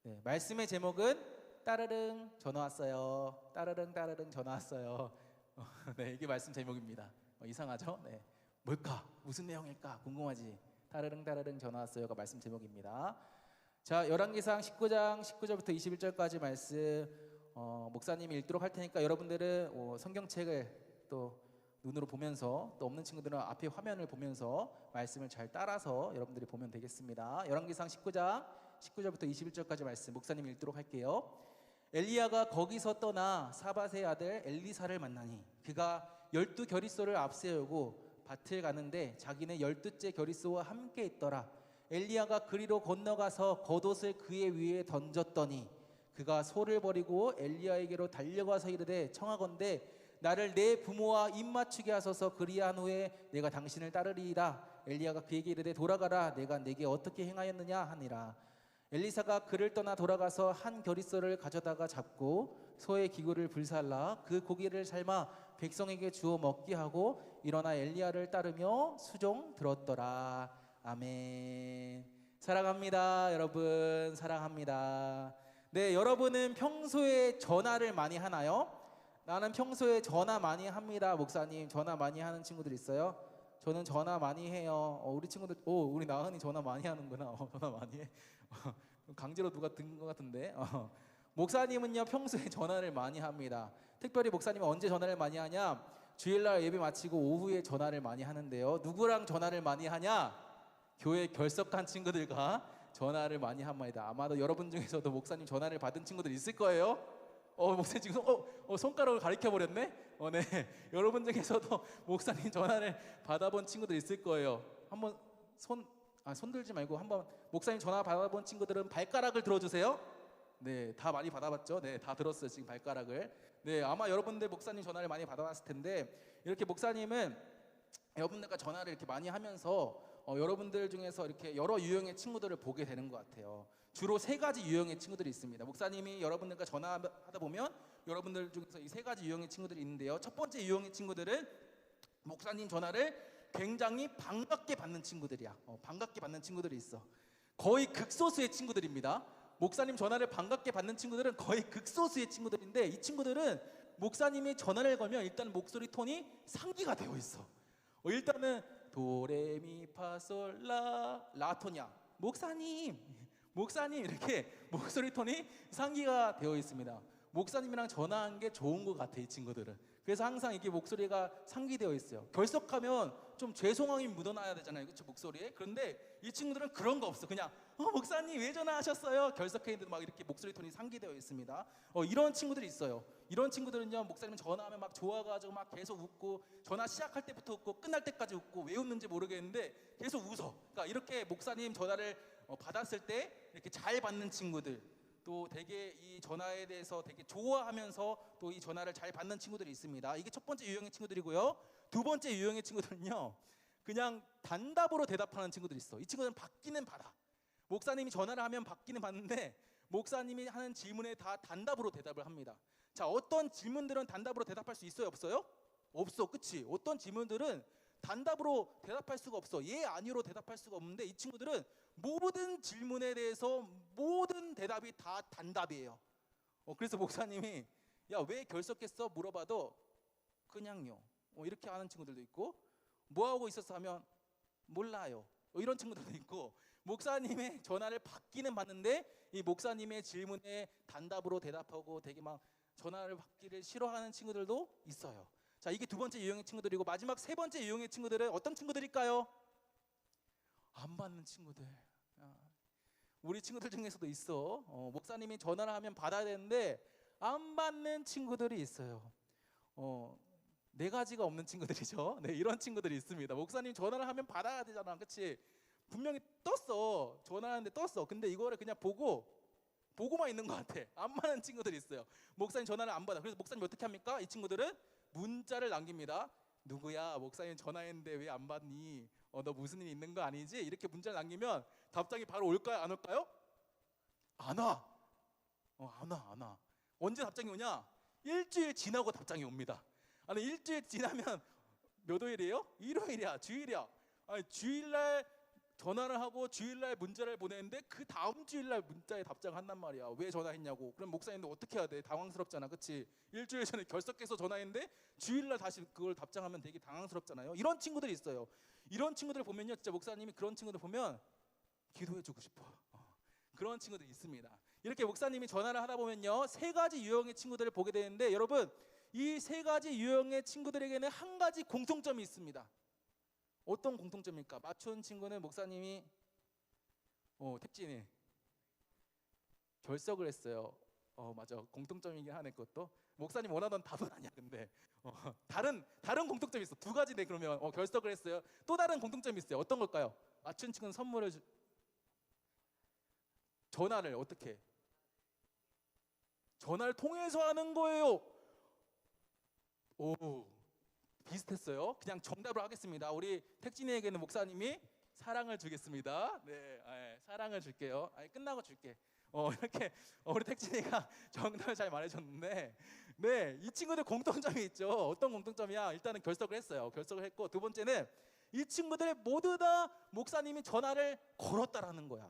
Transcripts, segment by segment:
네, 말씀의 제목은 따르릉 전화 왔어요. 따르릉 따르릉 전화 왔어요. 네, 이게 말씀 제목입니다. 이상하죠? 네, 뭘까? 무슨 내용일까? 궁금하지? 따르릉 따르릉 전화 왔어요가 말씀 제목입니다. 자, 열왕기상 19장 19절부터 21절까지 말씀 목사님이 읽도록 할 테니까 여러분들은 성경책을 또 눈으로 보면서, 또 없는 친구들은 앞에 화면을 보면서 말씀을 잘 따라서 여러분들이 보면 되겠습니다. 열왕기상 19장 19절부터 21절까지 말씀 목사님이 읽도록 할게요. 엘리야가 거기서 떠나 사밧의 아들 엘리사를 만나니 그가 12겨릿소를 앞세우고 밭을 가는데 자기네 12째 겨릿소와 함께 있더라. 엘리야가 그리로 건너가서 겉옷을 그의 위에 던졌더니 그가 소를 버리고 엘리야에게로 달려가서 이르되 청하건대 나를 내 부모와 입맞추게 하소서. 그리한 후에 내가 당신을 따르리이다. 엘리야가 그에게 이르되 돌아가라. 내가 네게 어떻게 행하였느냐 하니라. 엘리사가 그를 떠나 돌아가서 한 겨릿소를 가져다가 잡고 소의 기구를 불살라 그 고기를 삶아 백성에게 주어 먹게 하고 일어나 엘리야를 따르며 수종 들었더라. 아멘. 사랑합니다. 여러분 사랑합니다. 네, 여러분은 평소에 전화를 많이 하나요? 나는 평소에 전화 많이 합니다. 목사님, 전화 많이 하는 친구들 있어요? 저는 전화 많이 해요. 우리 친구들, 우리 나은이 전화 많이 하는구나. 전화 많이 해. 강제로 누가 든 것 같은데. 목사님은요, 평소에 전화를 많이 합니다. 특별히 목사님은 언제 전화를 많이 하냐? 주일날 예배 마치고 오후에 전화를 많이 하는데요. 누구랑 전화를 많이 하냐? 교회 결석한 친구들과 전화를 많이 합니다. 아마도 여러분 중에서도 목사님 전화를 받은 친구들 있을 거예요. 목사님 지금 손가락을 가리켜 버렸네. 네, 여러분 중에서도 목사님 전화를 받아본 친구들 있을 거예요. 한번 손 들지 말고 한번 목사님 전화 받아본 친구들은 발가락을 들어주세요. 네, 다 많이 받아봤죠. 네, 다 들었어요 지금 발가락을. 네, 아마 여러분들 목사님 전화를 많이 받아봤을 텐데, 이렇게 목사님은 여러분들과 전화를 이렇게 많이 하면서 여러분들 중에서 이렇게 여러 유형의 친구들을 보게 되는 것 같아요. 주로 세 가지 유형의 친구들이 있습니다. 목사님이 여러분들과 전화하다 보면 여러분들 중에서 이 세 가지 유형의 친구들이 있는데요. 첫 번째 유형의 친구들은 목사님 전화를 굉장히 반갑게 받는 친구들이야. 반갑게 받는 친구들이 있어. 거의 극소수의 친구들입니다. 목사님 전화를 반갑게 받는 친구들은 거의 극소수의 친구들인데, 이 친구들은 목사님이 전화를 걸면 일단 목소리 톤이 상기가 되어 있어. 일단은 도레미파솔라 라톤이야. 목사님 이렇게 목소리 톤이 상기가 되어 있습니다. 목사님이랑 전화한 게 좋은 것 같아, 이 친구들은. 그래서 항상 이게 목소리가 상기되어 있어요. 결석하면 좀 죄송함이 묻어나야 되잖아요, 그렇죠? 목소리에. 그런데 이 친구들은 그런 거 없어. 그냥 목사님 왜 전화하셨어요? 결석했는데도 막 이렇게 목소리 톤이 상기되어 있습니다. 이런 친구들이 있어요. 이런 친구들은요, 목사님 전화하면 막 좋아가지고 막 계속 웃고, 전화 시작할 때부터 웃고 끝날 때까지 웃고, 왜 웃는지 모르겠는데 계속 웃어. 그러니까 이렇게 목사님 전화를 받았을 때 이렇게 잘 받는 친구들, 또 되게 이 전화에 대해서 되게 좋아하면서 또 이 전화를 잘 받는 친구들이 있습니다. 이게 첫 번째 유형의 친구들이고요. 두 번째 유형의 친구들은요, 그냥 단답으로 대답하는 친구들이 있어. 이 친구들은 받기는 받아. 목사님이 전화를 하면 받기는 받는데, 목사님이 하는 질문에 다 단답으로 대답을 합니다. 자, 어떤 질문들은 단답으로 대답할 수 있어요, 없어요? 없어, 그치? 어떤 질문들은 단답으로 대답할 수가 없어. 예, 아니로 대답할 수가 없는데, 이 친구들은 모든 질문에 대해서 모든 대답이 다 단답이에요. 그래서 목사님이 야, 왜 결석했어? 물어봐도 그냥요, 이렇게 하는 친구들도 있고, 뭐 하고 있었어? 하면 몰라요, 이런 친구들도 있고, 목사님의 전화를 받기는 받는데 이 목사님의 질문에 단답으로 대답하고 되게 막 전화를 받기를 싫어하는 친구들도 있어요. 자, 이게 두 번째 유형의 친구들이고, 마지막 세 번째 유형의 친구들은 어떤 친구들일까요? 안 받는 친구들. 우리 친구들 중에서도 있어. 목사님이 전화를 하면 받아야 되는데 안 받는 친구들이 있어요. 네 가지가 없는 친구들이죠. 네, 이런 친구들이 있습니다. 목사님 전화를 하면 받아야 되잖아, 그렇지? 분명히 떴어. 전화하는데 떴어. 근데 이거를 그냥 보고만 있는 것 같아. 안 받는 친구들이 있어요. 목사님 전화를 안 받아. 그래서 목사님 어떻게 합니까? 이 친구들은 문자를 남깁니다. 누구야, 목사님 전화했는데 왜 안 받니? 너 무슨 일 있는 거 아니지? 이렇게 문자를 남기면 답장이 바로 올까요, 안 올까요? 안 와. 안 와. 언제 답장이 오냐? 일주일 지나고 답장이 옵니다. 아니, 일주일 지나면 몇 월이에요? 일요일이야, 주일이야. 아니, 주일날 전화를 하고 주일날 문자를 보내는데 그 다음 주일날 문자에 답장한단 말이야. 왜 전화했냐고. 그럼 목사님도 어떻게 해야 돼? 당황스럽잖아, 그렇지? 일주일 전에 결석해서 전화했는데 주일날 다시 그걸 답장하면 되게 당황스럽잖아요. 이런 친구들이 있어요. 이런 친구들 보면요, 진짜 목사님이 그런 친구들 보면 기도해주고 싶어. 그런 친구들이 있습니다. 이렇게 목사님이 전화를 하다 보면요, 세 가지 유형의 친구들을 보게 되는데, 여러분, 이 세 가지 유형의 친구들에게는 한 가지 공통점이 있습니다. 어떤 공통점일까? 맞춘 친구는 목사님이 택진이 결석을 했어요. 맞아, 공통점이긴 하네. 그것도 목사님 원하던 답은 아니야. 근데 다른 공통점이 있어. 두 가지네. 그러면 결석을 했어요. 또 다른 공통점이 있어요. 어떤 걸까요? 맞춘 친구는 전화를 어떻게? 전화를 통해서 하는 거예요. 오, 비슷했어요. 그냥 정답을 하겠습니다. 우리 택진이에게는 목사님이 사랑을 주겠습니다. 네, 사랑을 줄게요. 끝나고 줄게. 이렇게 우리 택진이가 정답을 잘 말해줬는데, 네, 이 친구들 공통점이 있죠. 어떤 공통점이야? 일단은 결석을 했어요. 결석을 했고, 두 번째는 이 친구들 모두 다 목사님이 전화를 걸었다라는 거야.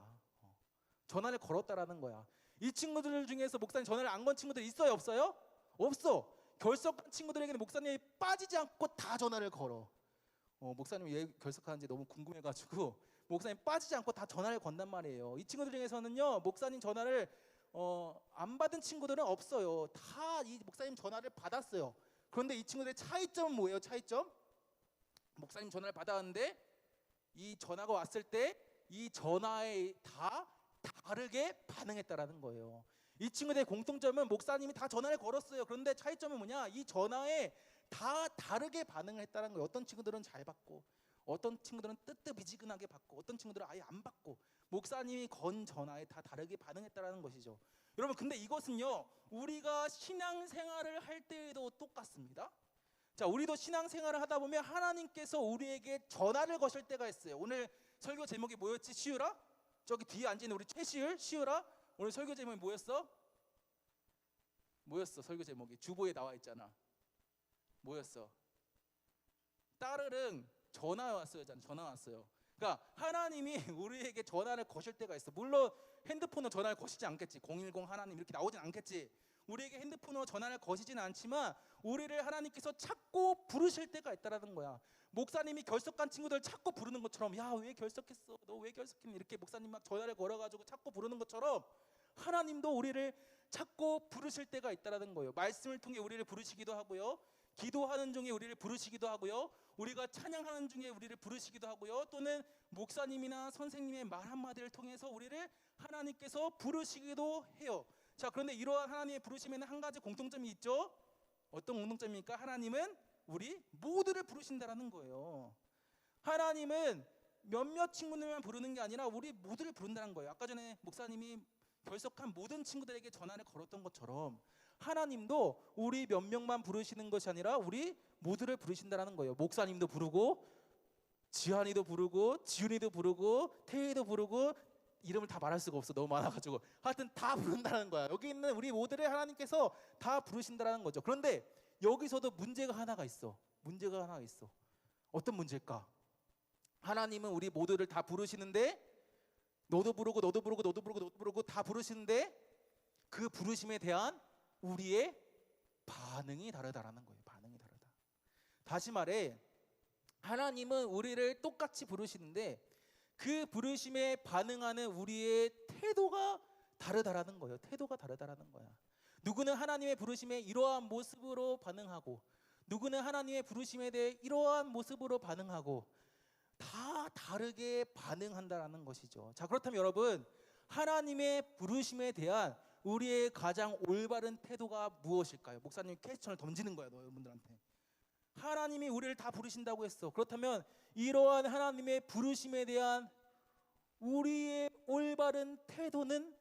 전화를 걸었다라는 거야. 이 친구들 중에서 목사님 전화를 안 건 친구들 있어요, 없어요? 없어. 결석한 친구들에게는 목사님이 빠지지 않고 다 전화를 걸어. 목사님이 왜 결석하는지 너무 궁금해가지고 목사님 빠지지 않고 다 전화를 건단 말이에요. 이 친구들 중에서는요, 목사님 전화를 안 받은 친구들은 없어요. 다 이 목사님 전화를 받았어요. 그런데 이 친구들의 차이점은 뭐예요? 차이점? 목사님 전화를 받았는데 이 전화가 왔을 때 이 전화에 다 다르게 반응했다라는 거예요. 이 친구들의 공통점은 목사님이 다 전화를 걸었어요. 그런데 차이점은 뭐냐? 이 전화에 다 다르게 반응을 했다는 거예요. 어떤 친구들은 잘 받고, 어떤 친구들은 뜨뜻미지근하게 받고, 어떤 친구들은 아예 안 받고, 목사님이 건 전화에 다 다르게 반응했다는 것이죠. 여러분, 근데 이것은요, 우리가 신앙생활을 할 때에도 똑같습니다. 자, 우리도 신앙생활을 하다 보면 하나님께서 우리에게 전화를 거실 때가 있어요. 오늘 설교 제목이 뭐였지? 시우라? 저기 뒤에 앉아있는 우리 시우라? 오늘 설교 제목이 뭐였어? 설교 제목이 주보에 나와 있잖아. 뭐였어? 따르릉 전화 왔어요. 전화 왔어요. 그러니까 하나님이 우리에게 전화를 거실 때가 있어. 물론 핸드폰으로 전화를 거시지 않겠지. 010 하나님 이렇게 나오진 않겠지. 우리에게 핸드폰으로 전화를 거시지는 않지만 우리를 하나님께서 찾고 부르실 때가 있다라는 거야. 목사님이 결석한 친구들 찾고 부르는 것처럼, 야, 왜 결석했어? 너 왜 결석했니? 이렇게 목사님 막 전화를 걸어가지고 찾고 부르는 것처럼 하나님도 우리를 찾고 부르실 때가 있다라는 거예요. 말씀을 통해 우리를 부르시기도 하고요, 기도하는 중에 우리를 부르시기도 하고요, 우리가 찬양하는 중에 우리를 부르시기도 하고요, 또는 목사님이나 선생님의 말 한마디를 통해서 우리를 하나님께서 부르시기도 해요. 자, 그런데 이러한 하나님의 부르심에는 한 가지 공통점이 있죠. 어떤 공통점입니까? 하나님은 우리 모두를 부르신다라는 거예요. 하나님은 몇몇 친구들만 부르는 게 아니라 우리 모두를 부른다는 거예요. 아까 전에 목사님이 결석한 모든 친구들에게 전화를 걸었던 것처럼 하나님도 우리 몇 명만 부르시는 것이 아니라 우리 모두를 부르신다는 거예요. 목사님도 부르고, 지한이도 부르고, 지훈이도 부르고, 태희도 부르고, 이름을 다 말할 수가 없어. 너무 많아가지고. 하여튼 다 부른다는 거야. 여기 있는 우리 모두를 하나님께서 다 부르신다는 거죠. 그런데 여기서도 문제가 하나가 있어. 어떤 문제일까? 하나님은 우리 모두를 다 부르시는데, 너도 부르고 너도 부르고 너도 부르고 너도 부르고 다 부르시는데 그 부르심에 대한 우리의 반응이 다르다라는 거예요. 반응이 다르다. 다시 말해, 하나님은 우리를 똑같이 부르시는데 그 부르심에 반응하는 우리의 태도가 다르다라는 거예요. 태도가 다르다라는 거야. 누구는 하나님의 부르심에 이러한 모습으로 반응하고, 누구는 하나님의 부르심에 대해 이러한 모습으로 반응하고, 다 다르게 반응한다라는 것이죠. 자, 그렇다면 여러분, 하나님의 부르심에 대한 우리의 가장 올바른 태도가 무엇일까요? 목사님이 퀘스천을 던지는 거예요, 여러분들한테. 하나님이 우리를 다 부르신다고 했어. 그렇다면 이러한 하나님의 부르심에 대한 우리의 올바른 태도는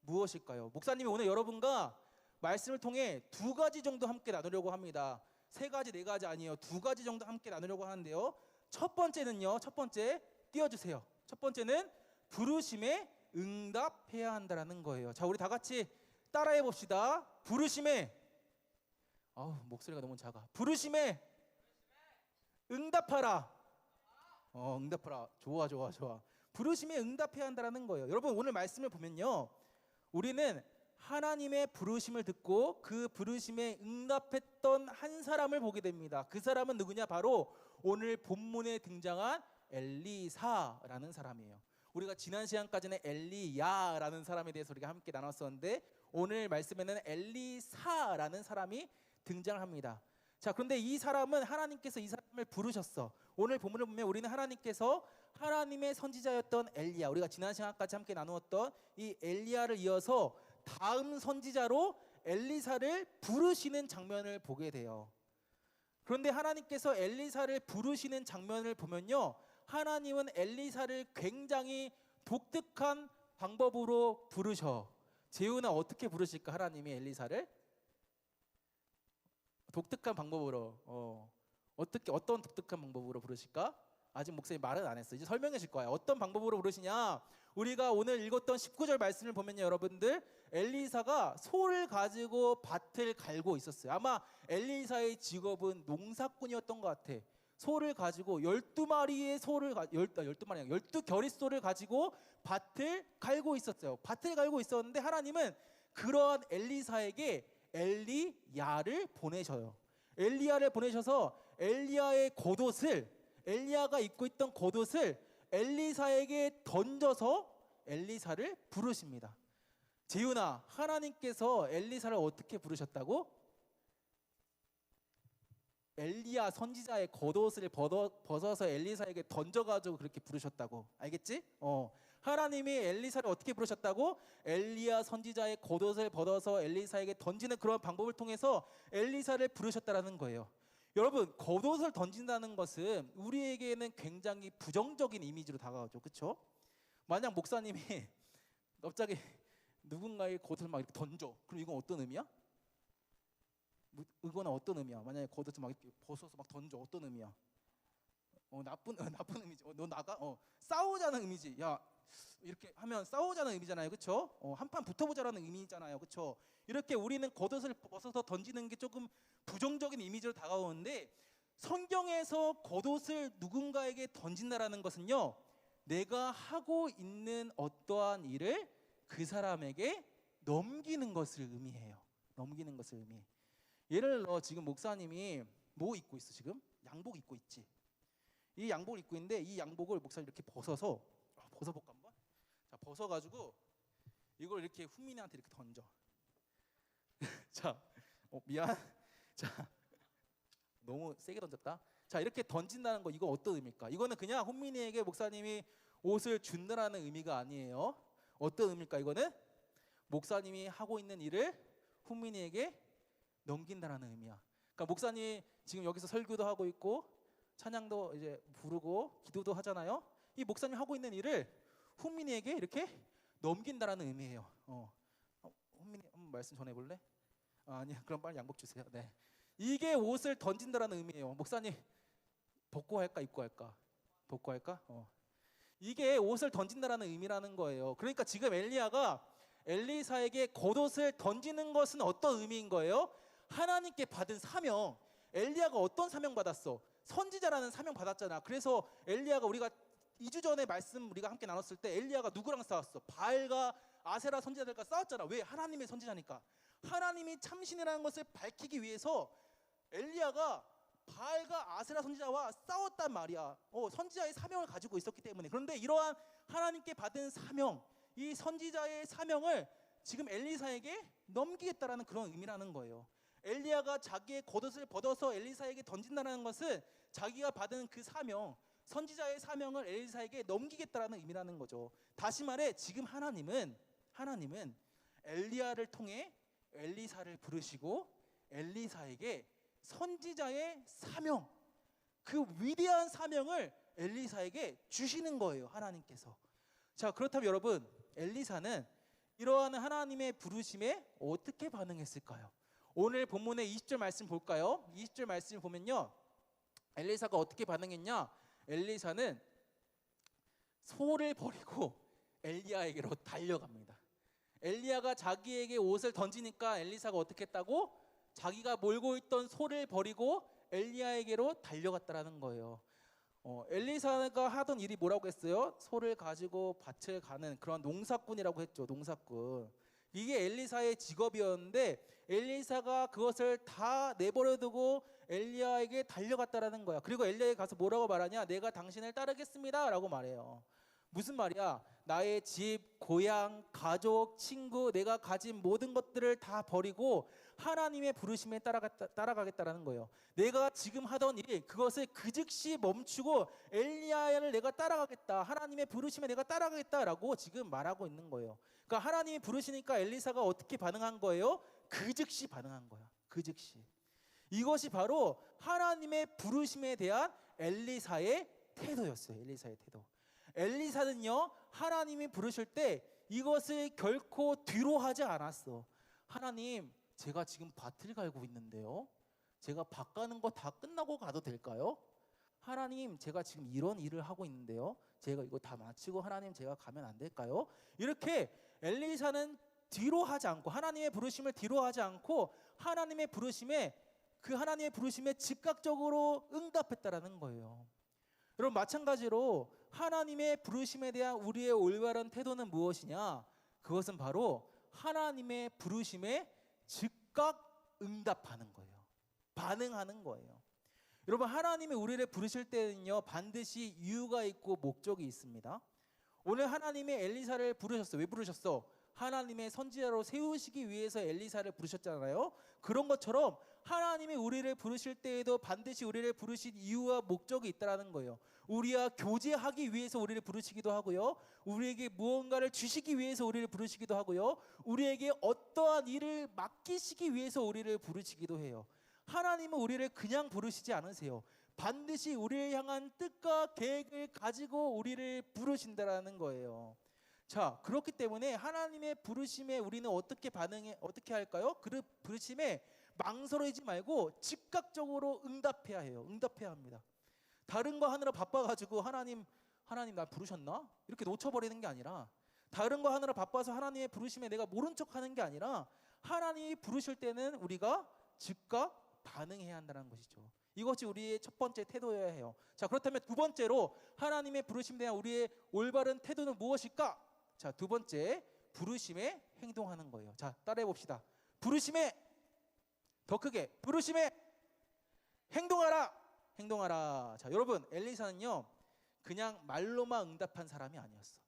무엇일까요? 목사님이 오늘 여러분과 말씀을 통해 두 가지 정도 함께 나누려고 합니다. 세 가지, 네 가지 아니에요. 두 가지 정도 함께 나누려고 하는데요. 첫 번째는요. 첫 번째 띄워주세요. 첫 번째는 부르심에 응답해야 한다는 거예요. 자, 우리 다 같이 따라해 봅시다. 부르심에, 목소리가 너무 작아. 부르심에 응답하라. 응답하라. 좋아. 부르심에 응답해야 한다는 거예요. 여러분 오늘 말씀을 보면요, 우리는 하나님의 부르심을 듣고 그 부르심에 응답했던 한 사람을 보게 됩니다. 그 사람은 누구냐? 바로 오늘 본문에 등장한 엘리사라는 사람이에요. 우리가 지난 시간까지는 엘리야라는 사람에 대해서 우리가 함께 나눴었는데 오늘 말씀에는 엘리사라는 사람이 등장을 합니다. 자, 그런데 이 사람은 하나님께서 이 사람을 부르셨어. 오늘 본문을 보면 우리는 하나님께서 하나님의 선지자였던 엘리야, 우리가 지난 시간까지 함께 나누었던 이 엘리야를 이어서 다음 선지자로 엘리사를 부르시는 장면을 보게 돼요. 그런데 하나님께서 엘리사를 부르시는 장면을 보면요, 하나님은 엘리사를 굉장히 독특한 방법으로 부르셔. 재훈아, 어떻게 부르실까? 하나님이 엘리사를 독특한 방법으로 어떤 독특한 방법으로 부르실까? 아직 목사님 말은 안 했어. 이제 설명해 줄 거야. 어떤 방법으로 부르시냐? 우리가 오늘 읽었던 19절 말씀을 보면요, 여러분들, 엘리사가 소를 가지고 밭을 갈고 있었어요. 아마 엘리사의 직업은 농사꾼이었던 것 같아. 소를 가지고 12마리의 소를 12마리 12겨리 소를 가지고 밭을 갈고 있었어요. 밭을 갈고 있었는데 하나님은 그러한 엘리사에게 엘리야를 보내셔요. 엘리야를 보내셔서 엘리야의 겉옷을, 엘리야가 입고 있던 겉옷을 엘리사에게 던져서 엘리사를 부르십니다. 재윤아, 하나님께서 엘리사를 어떻게 부르셨다고? 엘리야 선지자의 겉옷을 벗어서 엘리사에게 던져가지고 그렇게 부르셨다고. 알겠지? 하나님이 엘리사를 어떻게 부르셨다고? 엘리야 선지자의 겉옷을 벗어서 엘리사에게 던지는 그런 방법을 통해서 엘리사를 부르셨다라는 거예요. 여러분, 겉옷을 던진다는 것은 우리에게는 굉장히 부정적인 이미지로 다가오죠. 그렇죠? 만약 목사님이 갑자기 누군가의 겉옷을 막 이렇게 던져, 그럼 이건 어떤 의미야? 이거는 어떤 의미야? 만약에 겉옷을 막 이렇게 벗어서 막 던져, 어떤 의미야? 나쁜 의미지. 너 나가? 싸우자는 의미지. 야, 이렇게 하면 싸우자는 의미잖아요. 그렇죠? 한판 붙어보자라는 의미잖아요. 그렇죠? 이렇게 우리는 겉옷을 벗어서 던지는 게 조금 부정적인 이미지로 다가오는데, 성경에서 겉옷을 누군가에게 던진다라는 것은요, 내가 하고 있는 어떠한 일을 그 사람에게 넘기는 것을 의미해요. 넘기는 것을 의미해. 예를 들어 지금 목사님이 뭐 입고 있어? 지금 양복 입고 있지. 이 양복을 입고 있는데 이 양복을 목사님 이렇게 벗어서, 벗어볼까 한번? 자, 벗어가지고 이걸 이렇게 훈민이한테 이렇게 던져. 자, 미안. 자, 너무 세게 던졌다. 자, 이렇게 던진다는 거, 이거 어떤 의미일까? 이거는 그냥 훈민이에게 목사님이 옷을 준다라는 의미가 아니에요. 어떤 의미일까? 이거는 목사님이 하고 있는 일을 훈민이에게 넘긴다라는 의미야. 그러니까 목사님 지금 여기서 설교도 하고 있고 찬양도 이제 부르고 기도도 하잖아요. 이 목사님 하고 있는 일을 훈민이에게 이렇게 넘긴다라는 의미예요. 훈민이 한번 말씀 전해볼래? 아니야. 그럼 빨리 양복 주세요. 네. 이게 옷을 던진다라는 의미예요. 목사님 벗고 할까 입고 할까? 벗고 할까? 이게 옷을 던진다라는 의미라는 거예요. 그러니까 지금 엘리야가 엘리사에게 겉옷을 던지는 것은 어떤 의미인 거예요? 하나님께 받은 사명. 엘리야가 어떤 사명 받았어? 선지자라는 사명 받았잖아. 그래서 엘리야가, 우리가 2주 전에 말씀 우리가 함께 나눴을 때 엘리야가 누구랑 싸웠어? 바알과 아세라 선지자들과 싸웠잖아. 왜? 하나님의 선지자니까. 하나님이 참신이라는 것을 밝히기 위해서 엘리야가 바알과 아세라 선지자와 싸웠단 말이야. 선지자의 사명을 가지고 있었기 때문에. 그런데 이러한 하나님께 받은 사명, 이 선지자의 사명을 지금 엘리사에게 넘기겠다라는 그런 의미라는 거예요. 엘리야가 자기의 겉옷을 벗어서 엘리사에게 던진다는 것은 자기가 받은 그 사명, 선지자의 사명을 엘리사에게 넘기겠다라는 의미라는 거죠. 다시 말해, 지금 하나님은 엘리야를 통해 엘리사를 부르시고 엘리사에게 선지자의 사명, 그 위대한 사명을 엘리사에게 주시는 거예요. 하나님께서. 자, 그렇다면 여러분, 엘리사는 이러한 하나님의 부르심에 어떻게 반응했을까요? 오늘 본문의 20절 말씀 볼까요? 20절 말씀 보면요, 엘리사가 어떻게 반응했냐? 엘리사는 소를 버리고 엘리야에게로 달려갑니다. 엘리야가 자기에게 옷을 던지니까 엘리사가 어떻게 했다고? 자기가 몰고 있던 소를 버리고 엘리야에게로 달려갔다라는 거예요. 엘리사가 하던 일이 뭐라고 했어요? 소를 가지고 밭을 가는 그런 농사꾼이라고 했죠. 농사꾼. 이게 엘리사의 직업이었는데 엘리사가 그것을 다 내버려두고 엘리야에게 달려갔다라는 거야. 그리고 엘리야에 가서 뭐라고 말하냐? 내가 당신을 따르겠습니다 라고 말해요. 무슨 말이야? 나의 집, 고향, 가족, 친구, 내가 가진 모든 것들을 다 버리고 하나님의 부르심에 따라가겠다라는 거예요. 내가 지금 하던 일, 그것을 그 즉시 멈추고 엘리야를 내가 따라가겠다. 하나님의 부르심에 내가 따라가겠다라고 지금 말하고 있는 거예요. 그러니까 하나님이 부르시니까 엘리사가 어떻게 반응한 거예요? 그 즉시 반응한 거야. 그 즉시. 이것이 바로 하나님의 부르심에 대한 엘리사의 태도였어요. 엘리사의 태도. 엘리사는요, 하나님이 부르실 때 이것을 결코 뒤로 하지 않았어. 하나님, 제가 지금 밭을 갈고 있는데요, 제가 밭 가는 거 다 끝나고 가도 될까요? 하나님, 제가 지금 이런 일을 하고 있는데요, 제가 이거 다 마치고 하나님 제가 가면 안 될까요? 이렇게 엘리사는 뒤로 하지 않고, 하나님의 부르심을 뒤로 하지 않고 하나님의 부르심에 즉각적으로 응답했다라는 거예요. 여러분, 마찬가지로 하나님의 부르심에 대한 우리의 올바른 태도는 무엇이냐? 그것은 바로 하나님의 부르심에 즉각 응답하는 거예요. 반응하는 거예요. 여러분, 하나님이 우리를 부르실 때는요, 반드시 이유가 있고 목적이 있습니다. 오늘 하나님이 엘리사를 부르셨어. 왜 부르셨어? 하나님의 선지자로 세우시기 위해서 엘리사를 부르셨잖아요. 그런 것처럼 하나님이 우리를 부르실 때에도 반드시 우리를 부르신 이유와 목적이 있다는 거예요. 우리와 교제하기 위해서 우리를 부르시기도 하고요, 우리에게 무언가를 주시기 위해서 우리를 부르시기도 하고요, 우리에게 어떠한 일을 맡기시기 위해서 우리를 부르시기도 해요. 하나님은 우리를 그냥 부르시지 않으세요. 반드시 우리를 향한 뜻과 계획을 가지고 우리를 부르신다라는 거예요. 자, 그렇기 때문에 하나님의 부르심에 우리는 어떻게 할까요? 그 부르심에 망설이지 말고 즉각적으로 응답해야 해요. 응답해야 합니다. 다른 거 하느라 바빠가지고 하나님 나 부르셨나? 이렇게 놓쳐버리는 게 아니라, 다른 거 하느라 바빠서 하나님의 부르심에 내가 모른 척하는 게 아니라, 하나님이 부르실 때는 우리가 즉각 반응해야 한다는 것이죠. 이것이 우리의 첫 번째 태도여야 해요. 자, 그렇다면 두 번째로 하나님의 부르심에 대한 우리의 올바른 태도는 무엇일까? 자, 두 번째, 부르심에 행동하는 거예요. 자, 따라해 봅시다. 부르심에, 더 크게, 부르심에 행동하라. 행동하라. 자, 여러분, 엘리사는요, 그냥 말로만 응답한 사람이 아니었어.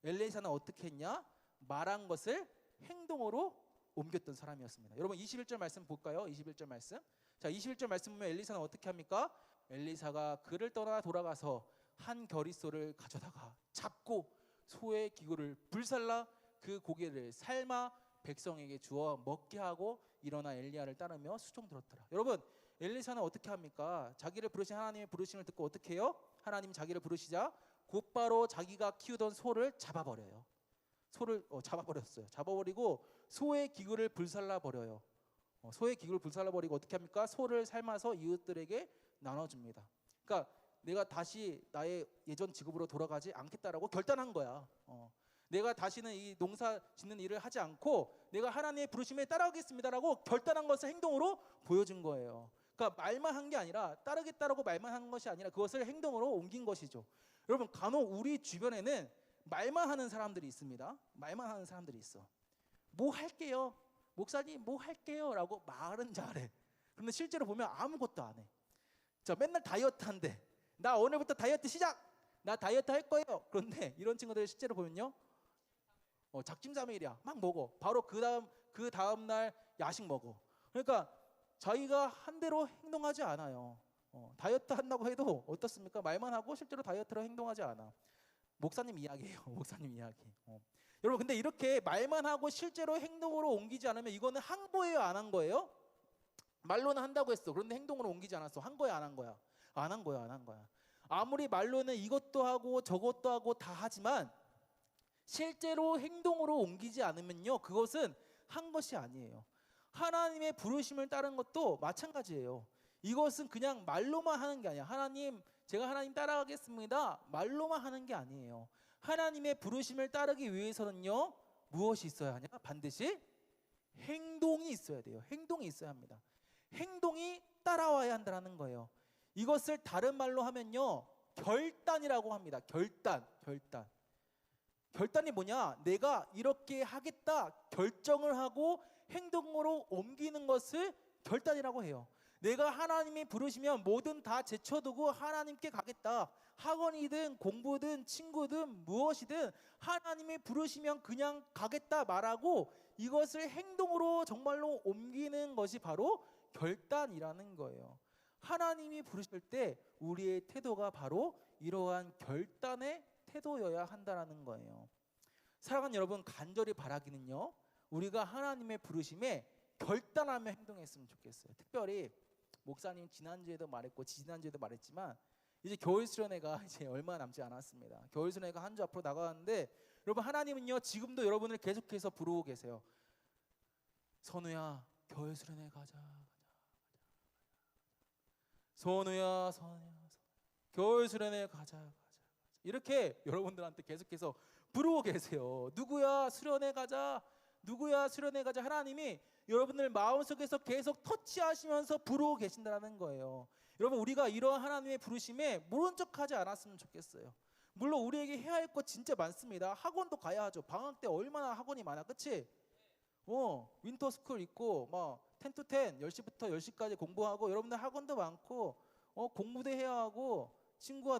엘리사는 어떻게 했냐? 말한 것을 행동으로 옮겼던 사람이었습니다. 여러분, 21절 말씀 볼까요? 21절 말씀. 자, 21절 말씀 보면 엘리사는 어떻게 합니까? 엘리사가 그를 떠나 돌아가서 한 겨릿소를 가져다가 잡고 소의 기구를 불살라 그 고기를 삶아 백성에게 주어 먹게 하고 일어나 엘리야를 따르며 수종 들었더라. 여러분, 엘리사는 어떻게 합니까? 자기를 부르신 하나님의 부르심을 듣고 어떻게 해요? 하나님 자기를 부르시자 곧바로 자기가 키우던 소를 잡아버려요. 소를 잡아버렸어요. 잡아버리고 소의 기구를 불살라 버려요. 소의 기구를 불살라 버리고 어떻게 합니까? 소를 삶아서 이웃들에게 나눠줍니다. 그러니까 내가 다시 나의 예전 직업으로 돌아가지 않겠다라고 결단한 거야. 내가 다시는 이 농사 짓는 일을 하지 않고 내가 하나님의 부르심에 따라가겠습니다라고 결단한 것을 행동으로 보여준 거예요. 그러니까 말만 한 게 아니라, 따르겠다라고 말만 한 것이 아니라 그것을 행동으로 옮긴 것이죠. 여러분, 간혹 우리 주변에는 말만 하는 사람들이 있습니다. 말만 하는 사람들이 있어. 뭐 할게요, 목사님 뭐 할게요 라고 말은 잘해. 그런데 실제로 보면 아무것도 안 해. 자, 맨날 다이어트 한대. 나 오늘부터 다이어트 시작, 나 다이어트 할 거예요. 그런데 이런 친구들 실제로 보면요, 작심삼일이야. 막 먹어. 바로 그 다음 날 야식 먹어. 그러니까 자기가 한 대로 행동하지 않아요. 다이어트 한다고 해도 어떻습니까? 말만 하고 실제로 다이어트로 행동하지 않아. 목사님 이야기예요. 목사님 이야기. 여러분, 근데 이렇게 말만 하고 실제로 행동으로 옮기지 않으면 이거는 한 거예요, 안 한 거예요? 말로는 한다고 했어. 그런데 행동으로 옮기지 않았어. 한 거야, 안 한 거야? 안 한 거야, 안 한 거야. 아무리 말로는 이것도 하고 저것도 하고 다 하지만 실제로 행동으로 옮기지 않으면요, 그것은 한 것이 아니에요. 하나님의 부르심을 따른 것도 마찬가지예요. 이것은 그냥 말로만 하는 게 아니야. 하나님, 제가 하나님 따라가겠습니다, 말로만 하는 게 아니에요. 하나님의 부르심을 따르기 위해서는요, 무엇이 있어야 하냐? 반드시 행동이 있어야 돼요. 행동이 있어야 합니다. 행동이 따라와야 한다는 거예요. 이것을 다른 말로 하면요, 결단이라고 합니다. 결단이 뭐냐? 내가 이렇게 하겠다 결정을 하고 행동으로 옮기는 것을 결단이라고 해요. 내가 하나님이 부르시면 뭐든 다 제쳐두고 하나님께 가겠다. 학원이든 공부든 친구든 무엇이든 하나님이 부르시면 그냥 가겠다 말하고 이것을 행동으로 정말로 옮기는 것이 바로 결단이라는 거예요. 하나님이 부르실 때 우리의 태도가 바로 이러한 결단의 태도여야 한다는 거예요. 사랑하는 여러분, 간절히 바라기는요, 우리가 하나님의 부르심에 결단하며 행동했으면 좋겠어요. 특별히 목사님 지난주에도 말했고 지난주에도 말했지만 이제 겨울 수련회가 이제 얼마 남지 않았습니다. 겨울 수련회가 한 주 앞으로 나가는데 여러분, 하나님은요 지금도 여러분을 계속해서 부르고 계세요. 선우야, 겨울 수련회 가자. 선우야, 겨울 수련회 가자. 이렇게 여러분들한테 계속해서 부르고 계세요. 누구야, 수련회 가자. 누구야, 수련회 가자. 하나님이 여러분들 마음속에서 계속 터치하시면서 부르고 계신다는 거예요. 여러분, 우리가 이러한 하나님의 부르심에 모른 척하지 않았으면 좋겠어요. 물론 우리에게 해야 할 것 진짜 많습니다. 학원도 가야 하죠. 방학 때 얼마나 학원이 많아, 그치? 윈터스쿨 있고 막 10to 10, 10시부터 10시까지 공부하고, 여러분들 학원도 많고 공부도 해야 하고 친구와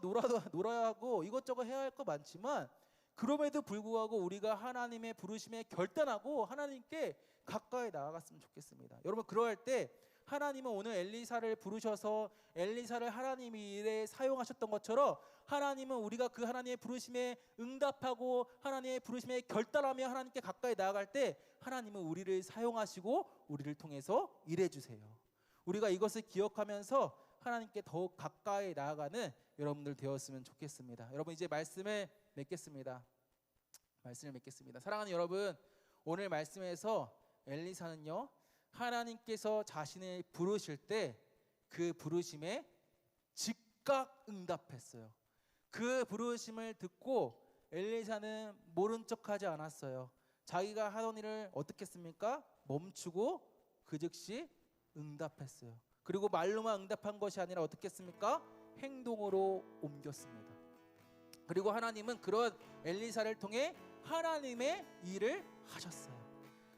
놀아야 하고 이것저것 해야 할 거 많지만, 그럼에도 불구하고 우리가 하나님의 부르심에 결단하고 하나님께 가까이 나아갔으면 좋겠습니다. 여러분, 그러할 때 하나님은 오늘 엘리사를 부르셔서 엘리사를 하나님이 일에 사용하셨던 것처럼 하나님은 우리가 그 하나님의 부르심에 응답하고 하나님의 부르심에 결단하며 하나님께 가까이 나아갈 때 하나님은 우리를 사용하시고 우리를 통해서 일해 주세요. 우리가 이것을 기억하면서 하나님께 더욱 가까이 나아가는 여러분들 되었으면 좋겠습니다. 여러분, 이제 말씀을 맺겠습니다. 사랑하는 여러분, 오늘 말씀에서 엘리사는요, 하나님께서 자신을 부르실 때 그 부르심에 즉각 응답했어요. 그 부르심을 듣고 엘리사는 모른 척하지 않았어요. 자기가 하던 일을 어떻게 했습니까? 멈추고 그 즉시 응답했어요. 그리고 말로만 응답한 것이 아니라 어떻게 했습니까? 행동으로 옮겼습니다. 그리고 하나님은 그런 엘리사를 통해 하나님의 일을 하셨어요.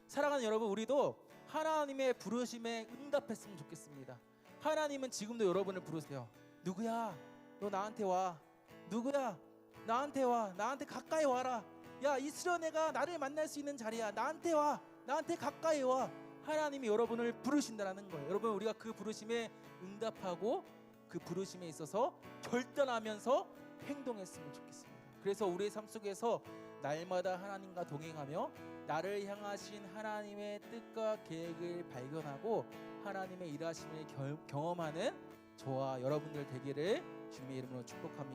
사랑하는 여러분, 우리도 하나님의 부르심에 응답했으면 좋겠습니다. 하나님은 지금도 여러분을 부르세요. 누구야? 너 나한테 와. 누구야? 나한테 와. 나한테 가까이 와라. 야, 이 수련회가 나를 만날 수 있는 자리야. 나한테 와. 나한테 가까이 와. 하나님이 여러분을 부르신다는 거예요. 여러분, 우리가 그 부르심에 응답하고 그 부르심에 있어서 결단하면서 행동했으면 좋겠습니다. 그래서 우리의 삶 속에서 날마다 하나님과 동행하며 나를 향하신 하나님의 뜻과 계획을 발견하고 하나님의 일하심을 경험하는 저와 여러분들 되기를 주님의 이름으로 축복합니다.